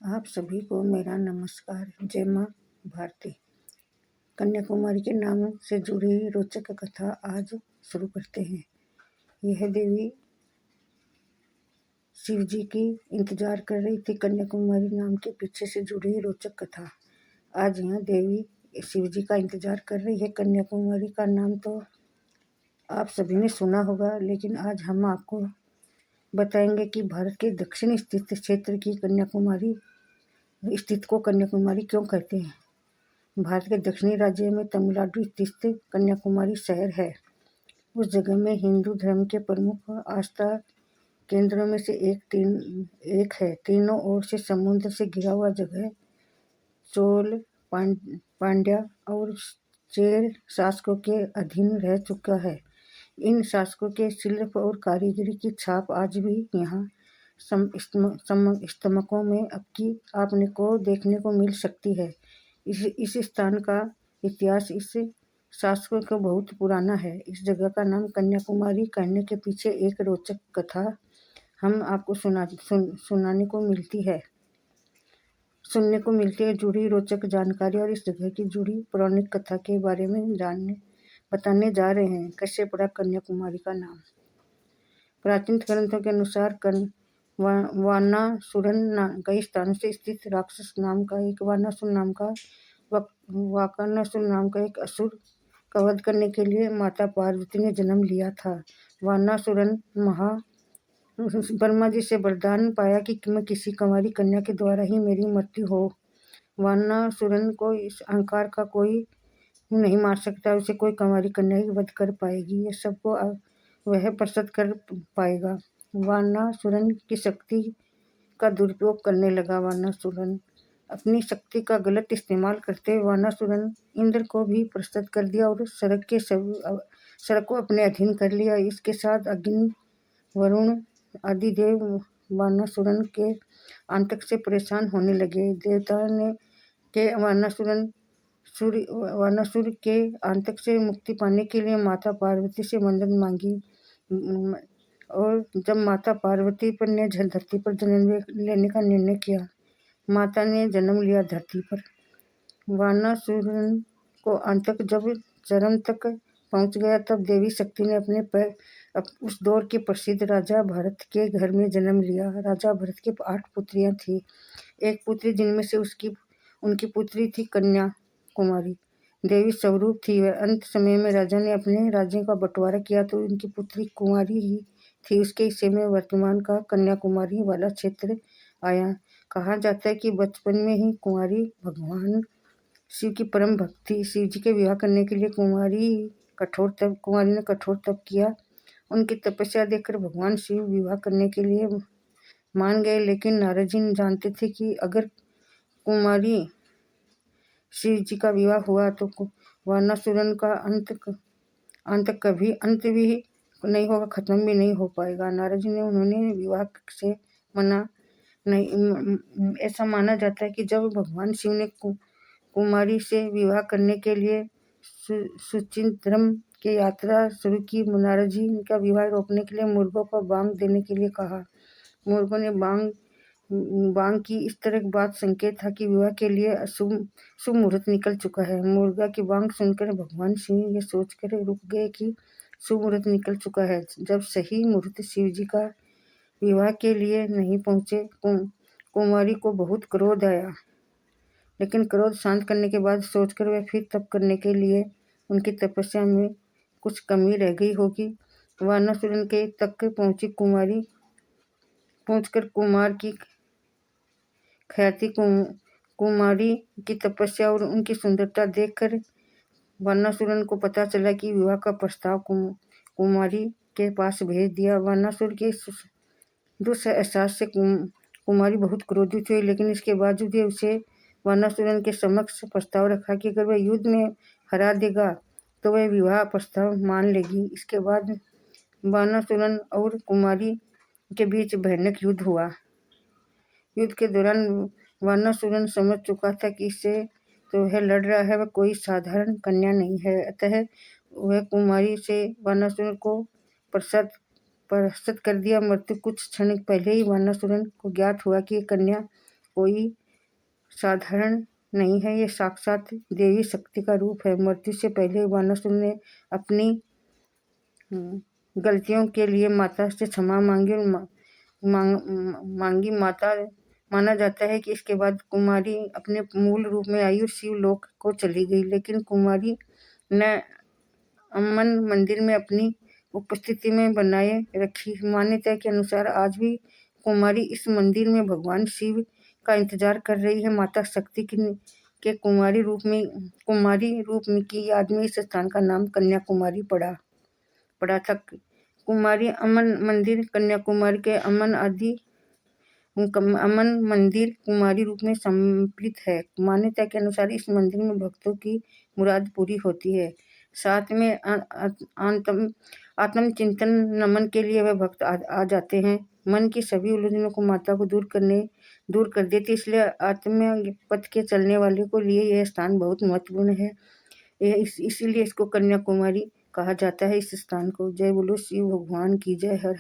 आप सभी को मेरा नमस्कार। जय माँ भारती। कन्याकुमारी के नाम से जुड़ी रोचक कथा आज शुरू करते हैं। यह देवी शिव जी की इंतजार कर रही थी। कन्याकुमारी नाम के पीछे से जुड़ी रोचक कथा आज यहाँ देवी शिव जी का इंतजार कर रही है। कन्याकुमारी का नाम तो आप सभी ने सुना होगा, लेकिन आज हम आपको बताएंगे कि भारत के दक्षिण स्थित क्षेत्र की कन्याकुमारी स्थित को कन्याकुमारी क्यों कहते हैं। भारत के दक्षिणी राज्य में तमिलनाडु स्थित कन्याकुमारी शहर है। उस जगह में हिंदू धर्म के प्रमुख आस्था केंद्रों में से एक है। तीनों ओर से समुद्र से घिरा हुआ जगह चोल, पांड्या और चेर शासकों के अधीन रह चुका है। इन शासकों के शिल्प और कारीगरी की छाप आज भी यहाँ स्तंभों में आपने को देखने को मिल सकती है। इस स्थान का इतिहास इस शासकों का बहुत पुराना है। इस जगह का नाम कन्याकुमारी कहने के पीछे एक रोचक कथा हम आपको सुनने को मिलती है। जुड़ी रोचक जानकारी और इस जगह की जुड़ी पौराणिक कथा के बारे में बताने जा रहे हैं। कैसे पड़ा कन्याकुमारी का नाम। प्राचीन ग्रंथों के अनुसार वानासुरन कई स्थानों से स्थित राक्षस नाम का वाकानासुर नाम का एक असुर का वध करने के लिए माता पार्वती ने जन्म लिया था। वानासुरन ब्रह्मा जी से वरदान पाया कि मैं किसी कुंवारी कन्या के द्वारा ही मेरी मृत्यु हो। वानासुरन को इस अहंकार का कोई नहीं मार सकता, उसे कोई कुंवारी कन्या ही वध कर पाएगी। यह सबको वह प्रसन्न कर पाएगा। वानासुरन की शक्ति का दुरुपयोग करने लगा। वानासुरन अपनी शक्ति का गलत इस्तेमाल करते हुए वानासुरन इंद्र को भी प्रस्तुत कर दिया और स्वर्ग को अपने अधीन कर लिया। इसके साथ अग्नि, वरुण आदि देव वानासुरन के आतंक से परेशान होने लगे। देवताओं ने के वानासुर के आतंक से मुक्ति पाने के लिए माता पार्वती से मदद मांगी। और जब माता पार्वती ने धरती पर जन्म लेने का निर्णय किया, माता ने जन्म लिया धरती पर। वानासुरन को आतंक जब चरम तक पहुंच गया, तब देवी शक्ति ने उस दौर के प्रसिद्ध राजा भरत के घर में जन्म लिया। राजा भरत के 8 पुत्रियां थी। एक पुत्री जिनमें से उनकी पुत्री थी कन्याकुमारी। देवी स्वरूप थी। वह अंत समय में राजा ने अपने राज्यों का बंटवारा किया तो उनकी पुत्री कुमारी ही थी। उसके हिस्से में वर्तमान का कन्याकुमारी वाला क्षेत्र आया। कहा जाता है कि बचपन में ही कुमारी भगवान शिव की परम भक्ति। शिव जी के विवाह करने के लिए कुमारी ने कठोर तप किया। उनकी तपस्या देखकर भगवान शिव विवाह करने के लिए मान गए, लेकिन नारद जी जानते थे कि अगर कुमारी शिव जी का विवाह हुआ तो वानासुरन का अंत भी नहीं होगा, खत्म भी नहीं हो पाएगा। नारद जी ने उन्होंने विवाह से मना नहीं। ऐसा माना जाता है कि जब भगवान शिव ने कुमारी से विवाह करने के लिए सुचिंद्रम की यात्रा शुरू की, नारद जी का विवाह रोकने के लिए मुर्गों को बांग देने के लिए कहा। मुर्गों ने बांग की इस तरह बात संकेत था कि विवाह के लिए शुभ मुहूर्त निकल चुका है। मुर्गा की बांग सुनकर भगवान शिव ये सोचकर रुक गए कि शुभ मुहूर्त निकल चुका है। जब सही मुहूर्त शिव जी का विवाह के लिए नहीं पहुंचे, कुमारी को बहुत क्रोध आया, लेकिन क्रोध शांत करने के बाद सोचकर वह फिर तप करने के लिए उनकी तपस्या में कुछ कमी रह गई होगी। वानासुरन के तक पहुंचकर कुमार की ख्याति कुमारी की तपस्या और उनकी सुंदरता देखकर वानासुरन को पता चला कि विवाह का प्रस्ताव कुमारी के पास भेज दिया। वानासुर के दुस्साहस से कुमारी बहुत क्रोधित हुई, लेकिन इसके बावजूद उसे वानासुरन के समक्ष प्रस्ताव रखा कि अगर वह युद्ध में हरा देगा तो वह विवाह प्रस्ताव मान लेगी। इसके बाद वानासुरन और कुमारी के बीच भयानक युद्ध हुआ। युद्ध के दौरान वानासुरन समझ चुका था कि इससे तो वह लड़ रहा है, वह कोई साधारण कन्या नहीं है। अतः वह कुमारी से वानासुरन को परास्त कर दिया। मृत्यु कुछ क्षण पहले ही वानासुरन को ज्ञात हुआ कि कन्या कोई साधारण नहीं है, ये साक्षात देवी शक्ति का रूप है। मृत्यु से पहले बानासुर ने अपनी गलतियों के लिए माता से क्षमा मांगी और मांगी माता माना जाता है कि इसके बाद कुमारी अपने मूल रूप में आई और शिवलोक को चली गई, लेकिन कुमारी ने अम्मन मंदिर में अपनी उपस्थिति में बनाए रखी। मान्यता के अनुसार आज भी कुमारी इस मंदिर में भगवान शिव का इंतजार कर रही है। माता शक्ति के कुमारी रूप में की याद में इस स्थान का नाम कन्याकुमारी पड़ा था। कुमारी अम्मन मंदिर कन्याकुमारी के अमन मंदिर कुमारी रूप में समर्पित है। मान्यता के अनुसार इस मंदिर में भक्तों की मुराद पूरी होती है। साथ में आत्मचिंतन नमन के लिए वह भक्त आ जाते हैं। मन की सभी उलझनों को माता को दूर कर देती, इसलिए आत्म पथ के चलने वाले को लिए यह स्थान बहुत महत्वपूर्ण है। इसीलिए इसको कन्याकुमारी कहा जाता है इस स्थान को। जय बोलो शिव भगवान की जय। हर हर